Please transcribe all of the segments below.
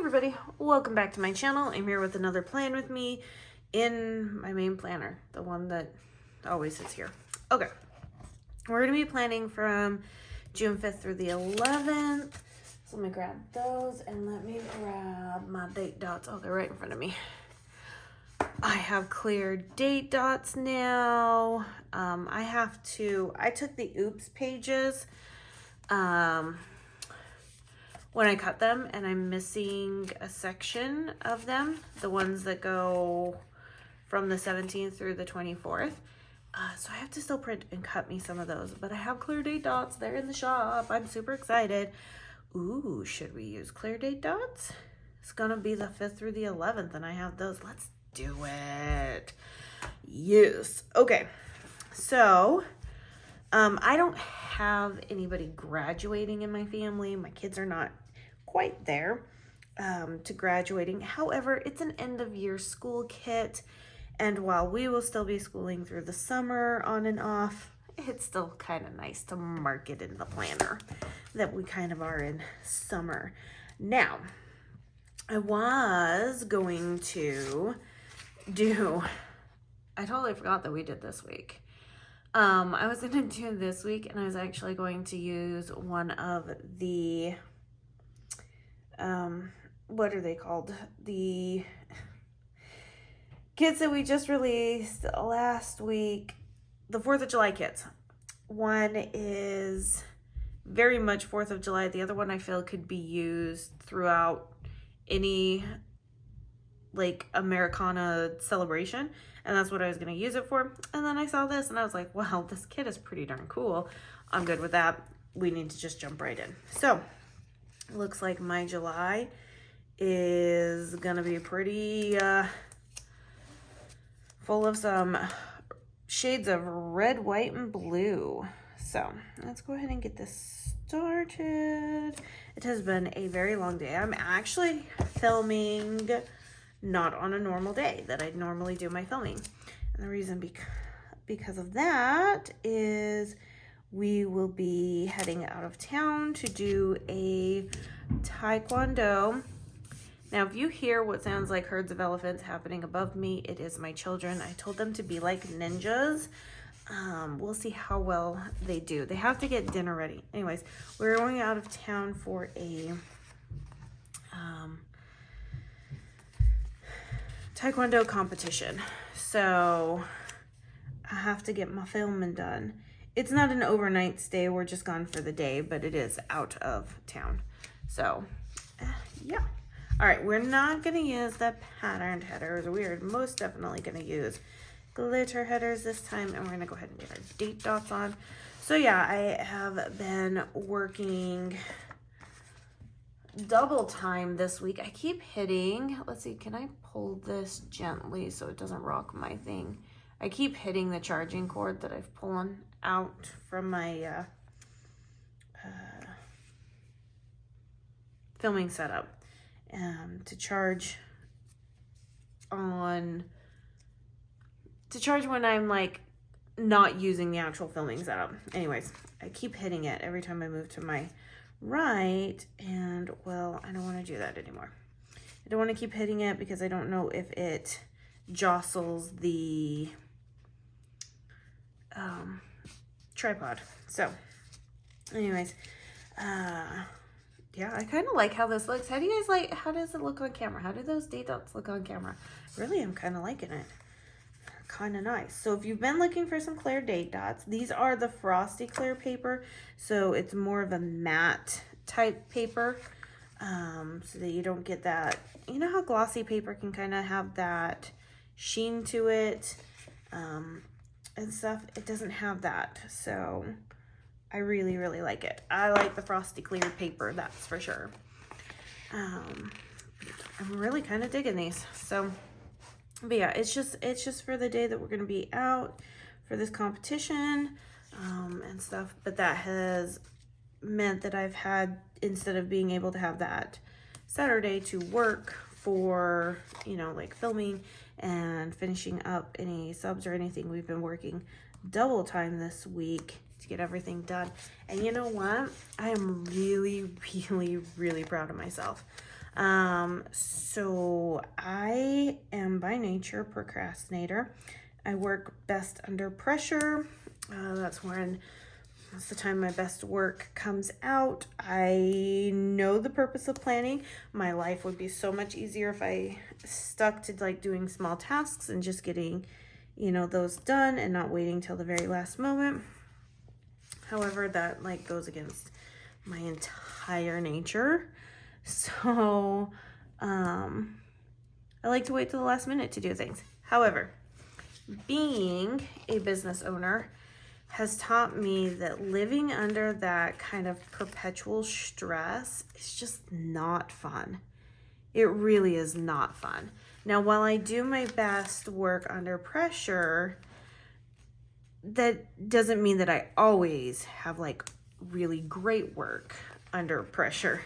everybody, welcome back to my channel. I'm here with another plan with me in my main planner, the one that always sits here. Okay, we're going to be planning from June 5th through the 11th. So let me grab those and let me grab my date dots. Oh, they're right in front of me. I have clear date dots now. I took the oops pages when I cut them, and I'm missing a section of them, the ones that go from the 17th through the 24th. So I have to still print and cut me some of those, but I have clear date dots. They're in the shop. I'm super excited. Ooh, should we use clear date dots? It's gonna be the 5th through the 11th, and I have those. Let's do it. Yes. Okay. So, I don't have anybody graduating in my family. My kids are not quite there to graduating. However, it's an end of year school kit. And while we will still be schooling through the summer on and off, it's still kind of nice to mark it in the planner that we kind of are in summer. Now, I was going to I totally forgot that we did this week. I was going to do this week, and I was actually going to use one of the, what are they called? The kits that we just released last week, the 4th of July kits. One is very much 4th of July. The other one I feel could be used throughout any like Americana celebration, and that's what I was going to use it for. And then I saw this and I was like, wow, this kit is pretty darn cool. I'm good with that. We need to just jump right in. So it looks like my July is going to be pretty full of some shades of red, white, and blue. So let's go ahead and get this started. It has been a very long day. I'm actually filming not on a normal day that I'd normally do my filming. And the reason because of that is we will be heading out of town to do a taekwondo. Now, if you hear what sounds like herds of elephants happening above me, it is my children. I told them to be like ninjas. We'll see how well they do. They have to get dinner ready. Anyways, we're going out of town for a taekwondo competition. So I have to get my filming done. It's not an overnight stay. We're just gone for the day, but it is out of town. So yeah. All right, we're not going to use the patterned headers. We are most definitely going to use glitter headers this time, and we're going to go ahead and get our date dots on. So yeah, I have been working double time this week. I keep hitting, let's see, can I pull this gently so it doesn't rock my thing? I keep hitting the charging cord that I've pulled out from my filming setup to charge when I'm like not using the actual filming setup. Anyways, I keep hitting it every time I move to my right, and well, I don't want to do that anymore. I don't want to keep hitting it because I don't know if it jostles the tripod. So anyways, yeah, I kind of like how this looks. How do you guys like, how does it look on camera? How do those date dots look on camera? Really, I'm kind of liking it. Kind of nice. So if you've been looking for some clear date dots, these are the frosty clear paper. So it's more of a matte type paper, so that you don't get that, you know how glossy paper can kind of have that sheen to it, and stuff. It doesn't have that. So I really, really like it. I like the frosty clear paper, that's for sure. I'm really kind of digging these. So, but yeah, it's just for the day that we're going to be out for this competition, and stuff. But that has meant that I've had, instead of being able to have that Saturday to work for, you know, like filming and finishing up any subs or anything, we've been working double time this week to get everything done. And you know what? I am really, really, really proud of myself. So I am by nature procrastinator. I work best under pressure. That's when most of the time my best work comes out. I know the purpose of planning. My life would be so much easier if I stuck to like doing small tasks and just getting, you know, those done and not waiting till the very last moment. However, that like goes against my entire nature. So, I like to wait till the last minute to do things. However, being a business owner has taught me that living under that kind of perpetual stress is just not fun. It really is not fun. Now, while I do my best work under pressure, that doesn't mean that I always have like really great work under pressure.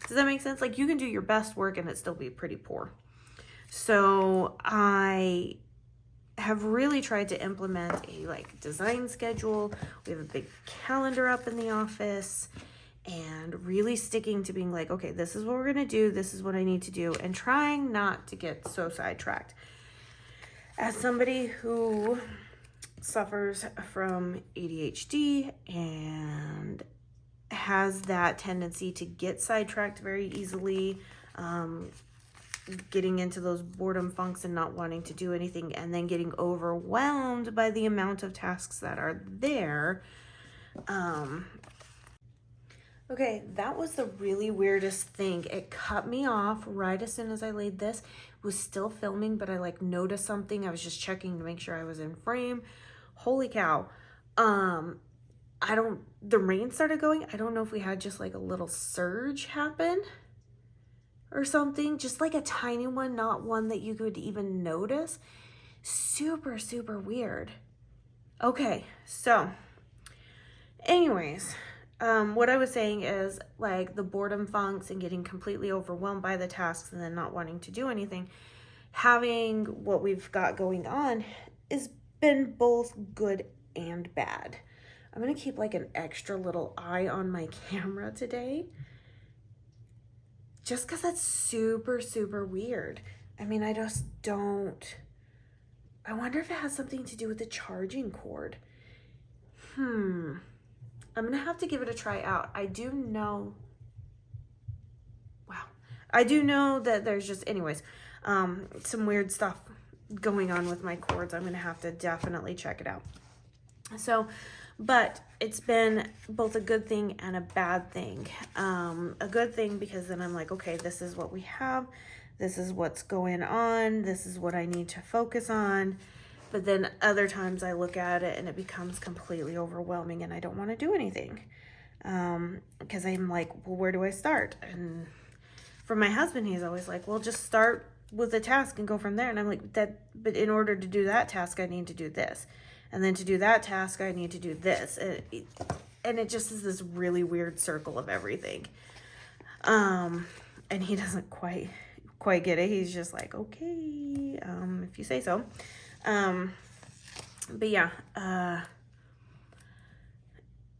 Does that make sense? Like you can do your best work and it still be pretty poor. So I have really tried to implement a like design schedule. We have a big calendar up in the office and really sticking to being like, okay, this is what we're going to do. This is what I need to do, and trying not to get so sidetracked. As somebody who suffers from ADHD and has that tendency to get sidetracked very easily, getting into those boredom funks and not wanting to do anything, and then getting overwhelmed by the amount of tasks that are there. Okay, that was the really weirdest thing. It cut me off right as soon as I laid this. It was still filming, but I like noticed something. I was just checking to make sure I was in frame. Holy cow. The rain started going. I don't know if we had just like a little surge happen or something. Just like a tiny one, not one that you could even notice. Super, super weird. Okay, so anyways, what I was saying is like the boredom funks and getting completely overwhelmed by the tasks and then not wanting to do anything. Having what we've got going on has been both good and bad. I'm going to keep like an extra little eye on my camera today. Just because that's super, super weird. I mean, I just don't. I wonder if it has something to do with the charging cord. I'm going to have to give it a try out. I do know that there's just, anyways, some weird stuff going on with my cords. I'm going to have to definitely check it out. So, but it's been both a good thing and a bad thing. A good thing because then I'm like, okay, this is what we have. This is what's going on. This is what I need to focus on. But then other times I look at it and it becomes completely overwhelming and I don't want to do anything. Because I'm like, well, where do I start? And for my husband, he's always like, well, just start with a task and go from there. And I'm like, but in order to do that task, I need to do this. And then to do that task, I need to do this. And it just is this really weird circle of everything. And he doesn't quite get it. He's just like, okay, if you say so. But yeah,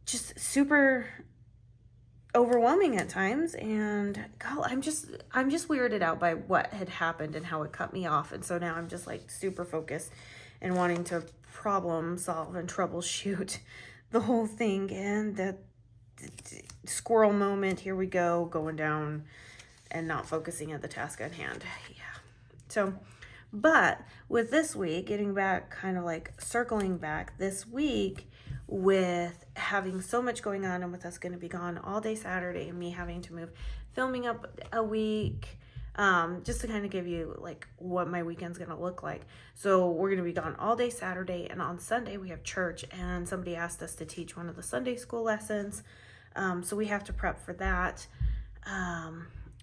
just super overwhelming at times. And God, I'm just weirded out by what had happened and how it cut me off. And so now I'm just like super focused and wanting to problem solve and troubleshoot the whole thing. And that squirrel moment, here we go, going down and not focusing at the task at hand. Yeah. So, but with this week, getting back, kind of like circling back this week with having so much going on and with us going to be gone all day Saturday and me having to move filming up a week, just to kind of give you like what my weekend's going to look like. So we're going to be gone all day Saturday, and on Sunday we have church, and somebody asked us to teach one of the Sunday school lessons. So we have to prep for that.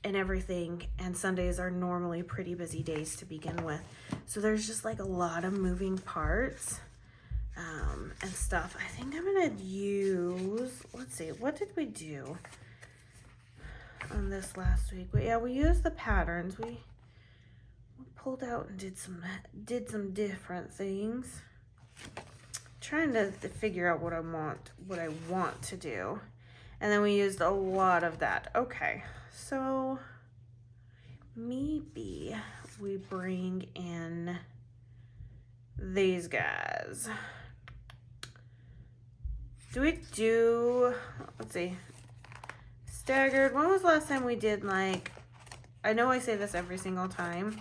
And everything, and Sundays are normally pretty busy days to begin with, so there's just like a lot of moving parts and stuff. I think I'm gonna use, let's see, what did we do on this last week? We used the patterns. We pulled out and did some different things, trying to figure out what I want to do, and then we used a lot of that. Okay, so maybe we bring in these guys. Do we do, let's see, staggered? When was the last time we did, like, I know I say this every single time,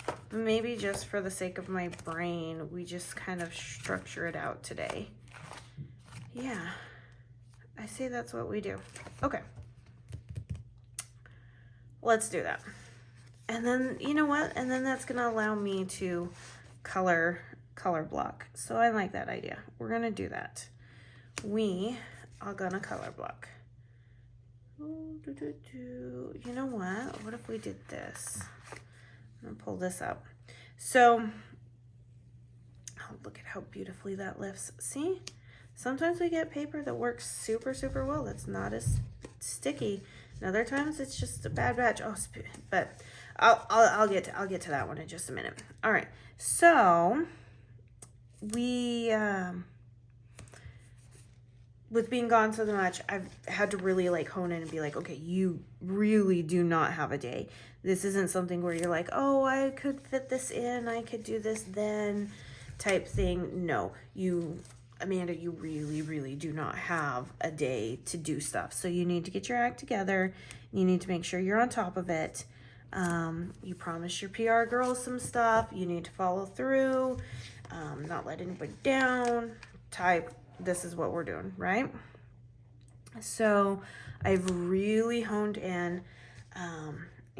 but maybe just for the sake of my brain, we just kind of structure it out today. Yeah, I say that's what we do. Okay, let's do that. And then, you know what? And then that's gonna allow me to color block. So I like that idea. We're gonna do that. We are gonna color block. You know what? What if we did this? I'm gonna pull this up. So, oh, look at how beautifully that lifts. See? Sometimes we get paper that works super, super well. That's not as sticky. And other times it's just a bad batch. Oh, but I'll get to that one in just a minute. All right. So we with being gone so much, I've had to really like hone in and be like, okay, you really do not have a day. This isn't something where you're like, oh, I could fit this in, I could do this then type thing. No, Amanda, you really, really do not have a day to do stuff. So you need to get your act together. You need to make sure you're on top of it. You promised your PR girls some stuff. You need to follow through, not let anybody down type. This is what we're doing, right? So I've really honed in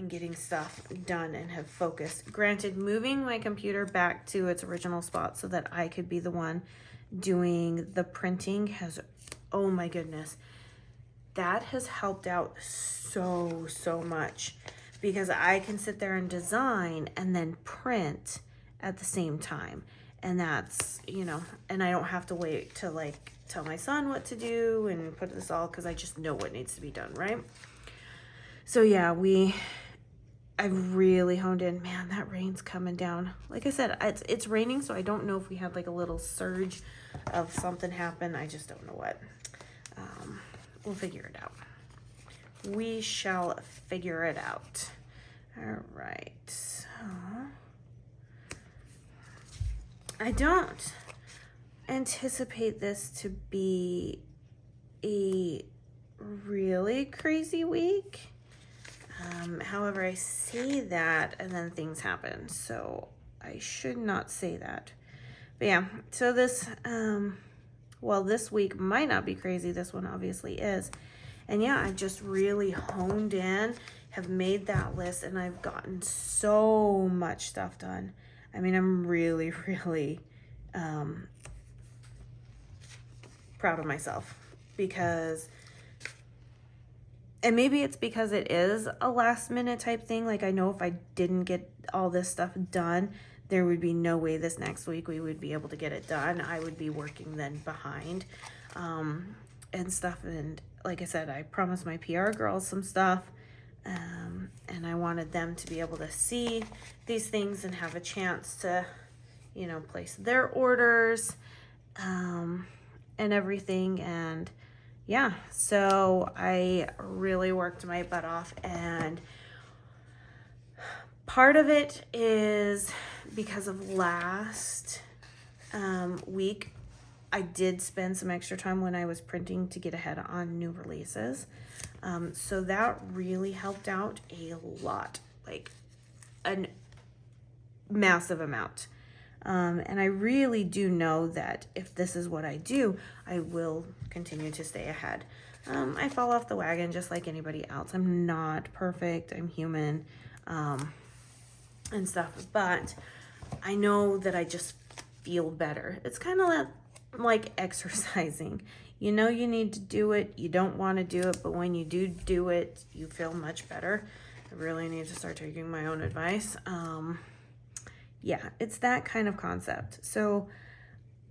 getting stuff done and have focused. Granted, moving my computer back to its original spot so that I could be the one doing the printing has, oh my goodness, that has helped out so much, because I can sit there and design and then print at the same time. And that's, you know, and I don't have to wait to like tell my son what to do and put this all, because I just know what needs to be done, right? So yeah, I've really honed in. Man, that rain's coming down. Like I said, it's raining, so I don't know if we had like a little surge of something happen. I just don't know what. We'll figure it out. We shall figure it out. All right, so I don't anticipate this to be a really crazy week. However, I say that and then things happen, so I should not say that. But yeah, so this, well, this week might not be crazy. This one obviously is. And yeah, I've just really honed in, have made that list, and I've gotten so much stuff done. I mean, I'm really, really proud of myself, because, and maybe it's because it is a last minute type thing. Like, I know if I didn't get all this stuff done, there would be no way this next week we would be able to get it done. I would be working then behind and stuff. And like I said, I promised my PR girls some stuff, and I wanted them to be able to see these things and have a chance to, you know, place their orders and everything. And yeah, so I really worked my butt off, and part of it is because of last week, I did spend some extra time when I was printing to get ahead on new releases. So that really helped out a lot, like a massive amount. And I really do know that if this is what I do, I will continue to stay ahead. I fall off the wagon just like anybody else. I'm not perfect. I'm human and stuff. But I know that I just feel better. It's kind of like exercising. You know you need to do it. You don't want to do it. But when you do it, you feel much better. I really need to start taking my own advice. Yeah, it's that kind of concept. So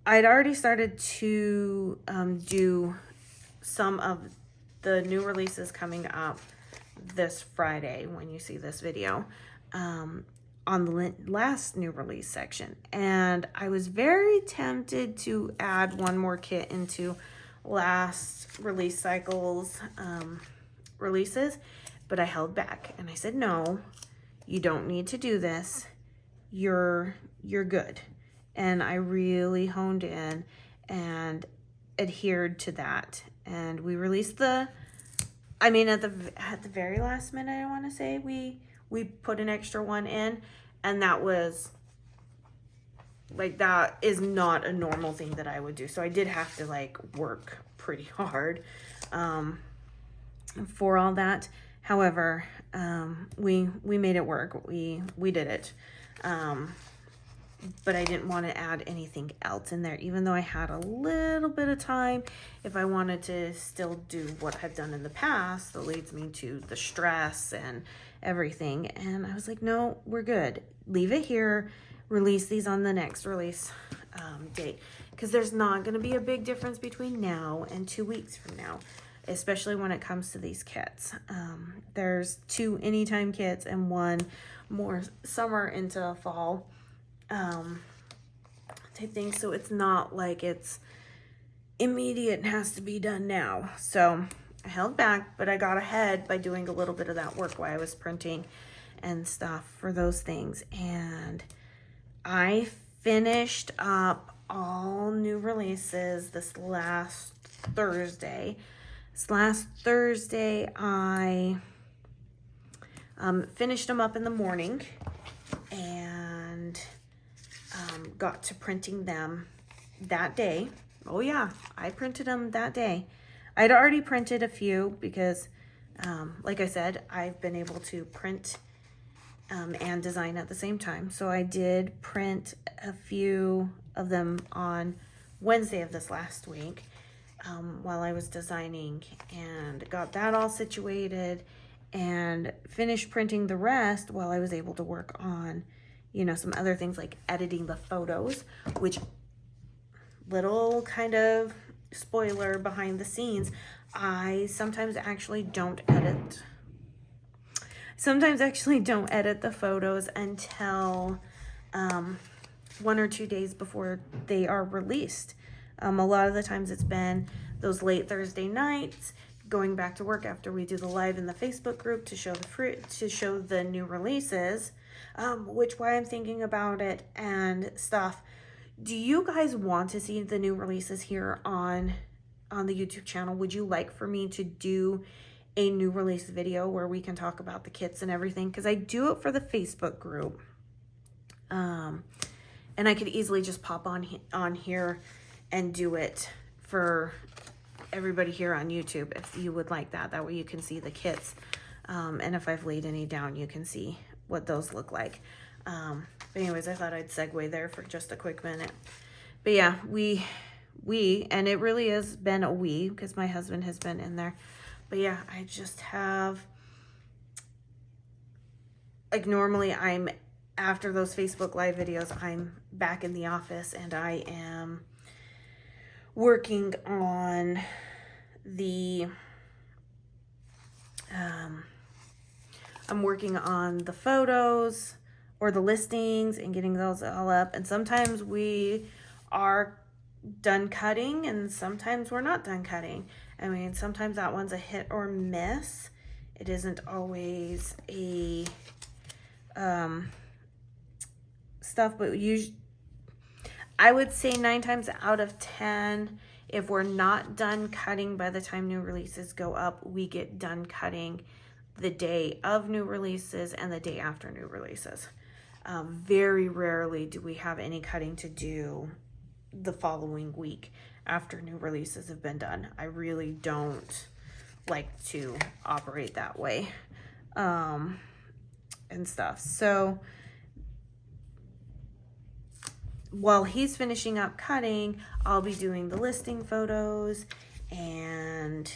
I'd already started to do some of the new releases coming up this Friday when you see this video on the last new release section. And I was very tempted to add one more kit into last release cycle's releases, but I held back and I said, no, You don't need to do this. You're good. And I really honed in and adhered to that. And we released at the very last minute, I want to say, we put an extra one in, and that was like, that is not a normal thing that I would do. So I did have to like work pretty hard for all that. However, we made it work. We did it. But I didn't want to add anything else in there, even though I had a little bit of time. If I wanted to still do what I've done in the past, that leads me to the stress and everything. And I was like, no, we're good. Leave it here. Release these on the next release date, because there's not going to be a big difference between now and 2 weeks from now, especially when it comes to these kits. There's 2 anytime kits and 1 more summer into fall type thing. So it's not like it's immediate and has to be done now. So I held back, but I got ahead by doing a little bit of that work while I was printing and stuff for those things. And I finished up all new releases this last Thursday. This last Thursday, I finished them up in the morning and got to printing them that day. Oh yeah, I printed them that day. I'd already printed a few because, like I said, I've been able to print and design at the same time. So I did print a few of them on Wednesday of this last week while I was designing, and got that all situated and finished printing the rest while I was able to work on, you know, some other things like editing the photos, which, little kind of spoiler behind the scenes, I sometimes actually don't edit the photos until 1 or 2 days before they are released. A lot of the times it's been those late Thursday nights, going back to work after we do the live in the Facebook group to show the new releases, which why I'm thinking about it and stuff. Do you guys want to see the new releases here on the YouTube channel? Would you like for me to do a new release video where we can talk about the kits and everything? Because I do it for the Facebook group, and I could easily just pop on here and do it for everybody here on YouTube if you would like that. That way you can see the kits, and if I've laid any down, you can see what those look like. But anyways, I thought I'd segue there for just a quick minute. But yeah, we and it really has been a we, because my husband has been in there. But yeah, I just have, like, normally I'm, after those Facebook Live videos, I'm back in the office and I am working on the, I'm working on the photos or the listings and getting those all up. And sometimes we are done cutting and sometimes we're not done cutting. I mean, sometimes that one's a hit or miss. It isn't always a stuff, but I would say 9 times out of 10, if we're not done cutting by the time new releases go up, we get done cutting the day of new releases and the day after new releases. Very rarely do we have any cutting to do the following week after new releases have been done. I really don't like to operate that way, and stuff. So while he's finishing up cutting, I'll be doing the listing photos and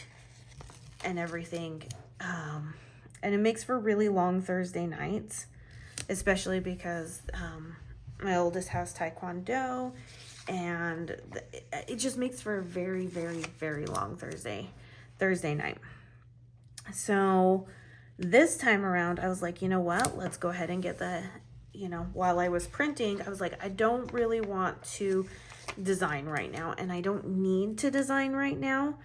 everything. And it makes for really long Thursday nights, especially because my oldest has Taekwondo, and it just makes for a very, very, very long Thursday night. So this time around, I was like, you know what? Let's go ahead and get the, while I was printing, I was like, I don't really want to design right now, and I don't need to design right now,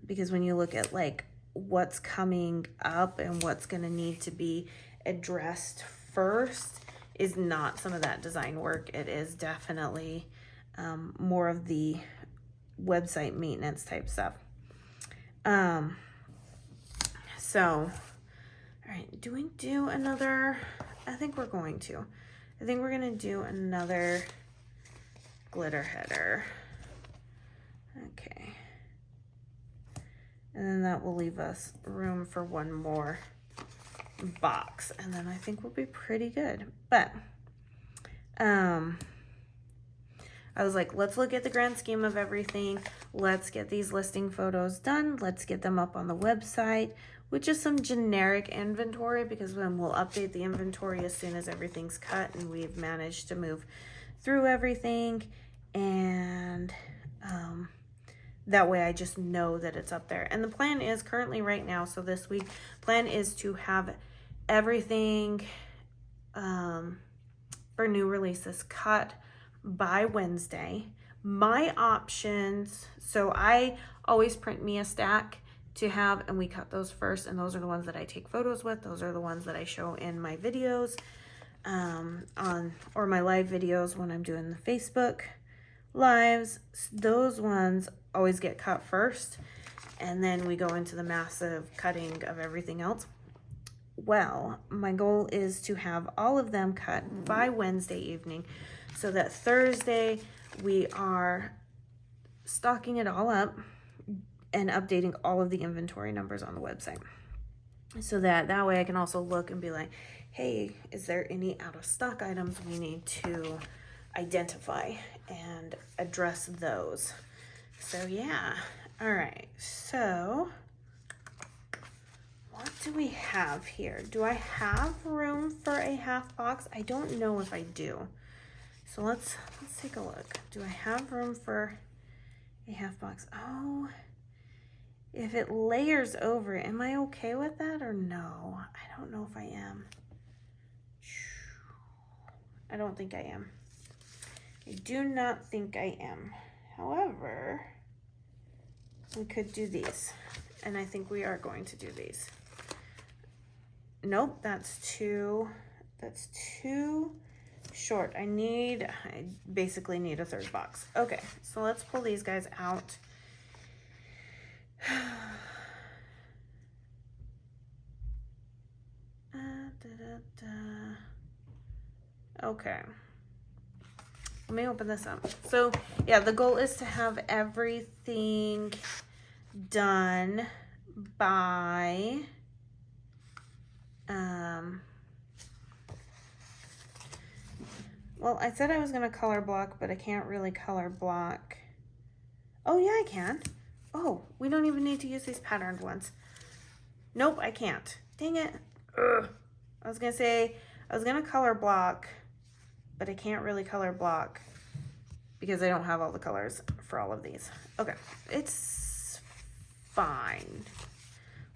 because when you look at like what's coming up and what's going to need to be addressed first is not some of that design work. It is definitely more of the website maintenance type stuff. So, all right, do we do another? I think we're going to. I think we're going to do another glitter header. Okay. And then that will leave us room for one more box. And then I think we'll be pretty good. But, I was like, let's look at the grand scheme of everything. Let's get these listing photos done. Let's get them up on the website with just some generic inventory, because then we'll update the inventory as soon as everything's cut and we've managed to move through everything. And that way I just know that it's up there. And the plan is currently right now, so this week, plan is to have everything for new releases cut by Wednesday. My options, so I always print me a stack to have, and we cut those first, and those are the ones that I take photos with. Those are the ones that I show in my videos or my live videos when I'm doing the Facebook lives. Those ones always get cut first, and then we go into the massive cutting of everything else. Well, my goal is to have all of them cut by Wednesday evening, so that Thursday we are stocking it all up and updating all of the inventory numbers on the website. So that way I can also look and be like, hey, is there any out of stock items we need to identify and address those? So yeah. All right. So what do we have here? Do I have room for a half box? I don't know if I do. So let's take a look. Do I have room for a half box? Oh, if it layers over, am I okay with that or no? I don't know if I am. I don't think I am. I do not think I am. However, we could do these, and I think we are going to do these. Nope, that's too short. I basically need a third box. Okay, so let's pull these guys out. Okay, let me open this up. So yeah, the goal is to have everything done by well, I said I was going to color block, but I can't really color block. Oh yeah, I can. Oh, we don't even need to use these patterned ones. Nope, I can't. Dang it. Ugh. I was going to say I was going to color block, but I can't really color block because I don't have all the colors for all of these. Okay, it's fine.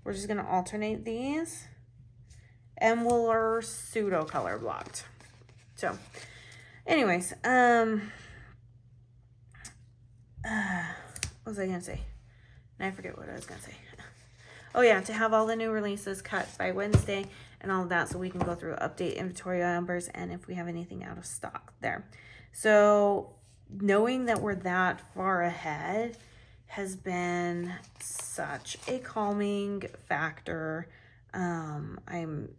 We're just going to alternate these, and we're pseudo color blocked. So anyways, what was I going to say? I forget what I was going to say. Oh yeah, to have all the new releases cut by Wednesday and all of that, so we can go through, update inventory numbers, and if we have anything out of stock there. So knowing that we're that far ahead has been such a calming factor. I'm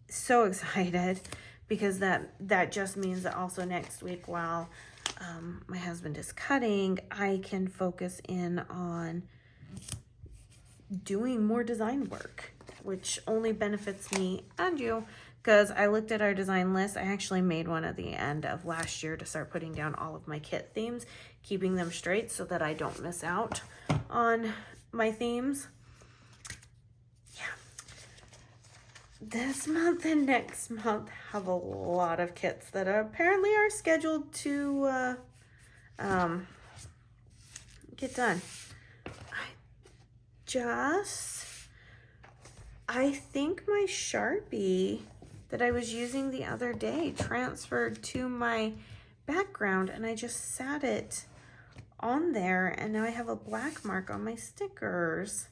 so excited because that just means that also next week, while my husband is cutting, I can focus in on doing more design work, which only benefits me and you, because I looked at our design list. I actually made one at the end of last year to start putting down all of my kit themes, keeping them straight so that I don't miss out on my themes. Yeah. This month and next month have a lot of kits that apparently are scheduled to get done. I think my Sharpie that I was using the other day transferred to my background, and I just sat it on there, and now I have a black mark on my stickers.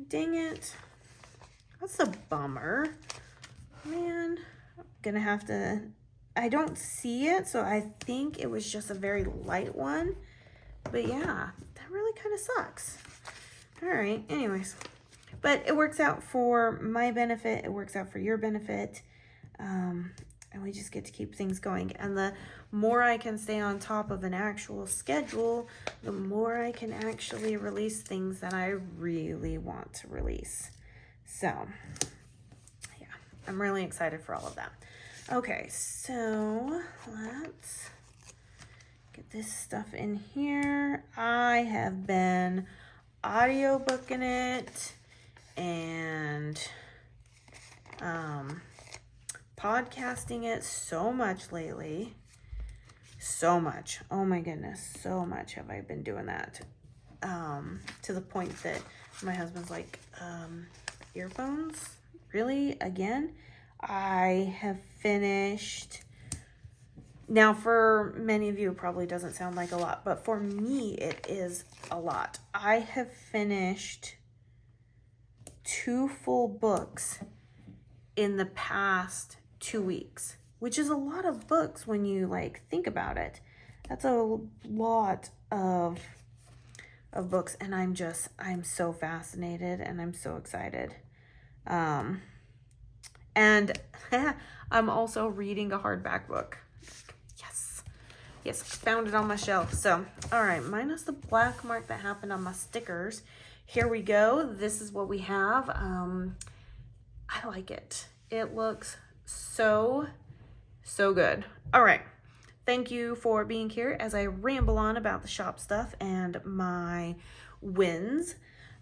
Dang it. That's a bummer. man, I'm gonna have to, I don't see it, so I think it was just a very light one. But yeah, that really kind of sucks. All right, anyways. But it works out for my benefit. It works out for your benefit. And we just get to keep things going. And the more I can stay on top of an actual schedule, the more I can actually release things that I really want to release. So, yeah, I'm really excited for all of that. Okay, so let's get this stuff in here. I have been audiobooking it and podcasting it so much lately. So much. Oh my goodness, so much have I been doing that. To the point that my husband's like, earphones? Really? Again? I have finished. Now, for many of you, it probably doesn't sound like a lot, but for me, it is a lot. I have finished 2 full books in the past 2 weeks, which is a lot of books when you like think about it. That's a lot of books, and I'm so fascinated and I'm so excited. And I'm also reading a hardback book. Yes, found it on my shelf. So, all right, minus the black mark that happened on my stickers. Here we go. This is what we have. I like it. It looks so good. All right. Thank you for being here as I ramble on about the shop stuff and my wins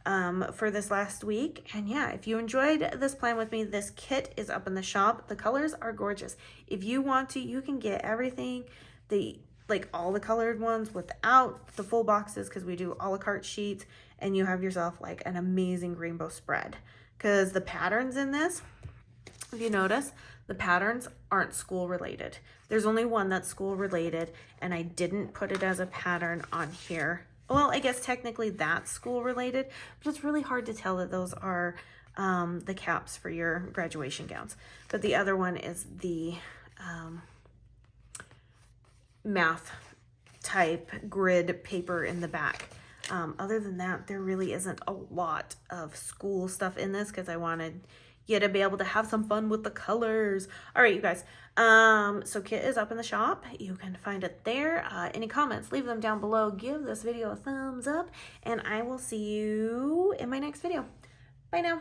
for this last week. And yeah, if you enjoyed this plan with me, this kit is up in the shop. The colors are gorgeous. If you want to, you can get everything, like all the colored ones without the full boxes, because we do a la carte sheets, and you have yourself like an amazing rainbow spread. Because the patterns in this, if you notice, the patterns aren't school related. There's only one that's school related, and I didn't put it as a pattern on here. Well, I guess technically that's school related, but it's really hard to tell that those are the caps for your graduation gowns. But the other one is the math type grid paper in the back. Other than that, there really isn't a lot of school stuff in this because I wanted you to be able to have some fun with the colors. All right, you guys. So kit is up in the shop. You can find it there. Any comments, leave them down below. Give this video a thumbs up, and I will see you in my next video. Bye now.